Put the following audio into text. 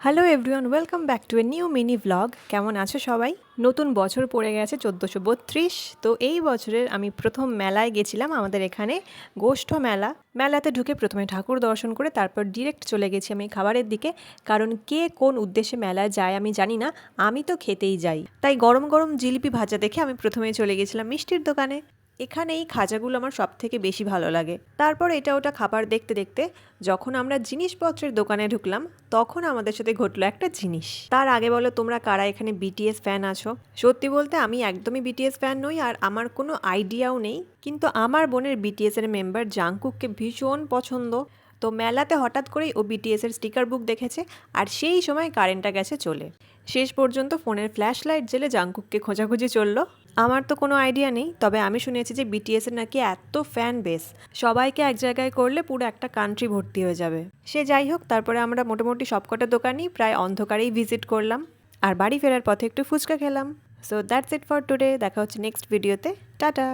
Hello everyone, welcome back to a new mini vlog. কেমন আছো সবাই? নতুন বছর পড়ে গেছে 1432। তো এই বছরের আমি প্রথম মেলায় গেছিলাম আমাদের এখানে, গোষ্ঠ মেলা। মেলাতে ঢুকে প্রথমে ঠাকুর দর্শন করে তারপর ডিরেক্ট চলে গেছি আমি খাবারের দিকে, কারণ কে কোন উদ্দেশ্যে মেলায় যায় আমি জানি না, আমি তো খেতেই যাই। তাই গরম গরম জিলিপি ভাজা দেখে আমি প্রথমেই চলে গেছিলাম মিষ্টির দোকানে। এখানে এই খাজাগুলো আমার সব থেকে বেশি ভালো লাগে। তারপর এটা ওটা খাবার দেখতে দেখতে যখন আমরা জিনিসপত্রের দোকানে ঢুকলাম, তখন আমাদের সাথে ঘটলো একটা জিনিস। তার আগে বলো তোমরা কারা এখানে বিটিএস ফ্যান আছো? সত্যি বলতে আমি একদমই বিটিএস ফ্যান নই, আর আমার কোনো আইডিয়াও নেই, কিন্তু আমার বোনের বিটিএস এর মেম্বার জাংকুককে ভীষণ পছন্দ। তো মেলাতে হঠাৎ করেই ও বিটিএস এর স্টিকার বুক দেখেছে, আর সেই সময় কারেন্টটা গেছে চলে। শেষ পর্যন্ত ফোনের ফ্ল্যাশ লাইট জেলে জাংকুককে খোঁজাখুঁজি চললো। আমার তো কোনো আইডিয়া নেই, তবে আমি শুনেছি যে বিটিএস এর নাকি এত ফ্যান বেস, সবাইকে এক জায়গায় করলে পুরো একটা কান্ট্রি ভর্তি হয়ে যাবে। সে যাই হোক, তারপরে আমরা মোটামুটি সবকটা দোকানই প্রায় অন্ধকারেই ভিজিট করলাম, আর বাড়ি ফেরার পথে একটু ফুচকা খেলাম। So that's it for today. দেখা হচ্ছে নেক্সট ভিডিওতে। টাটা।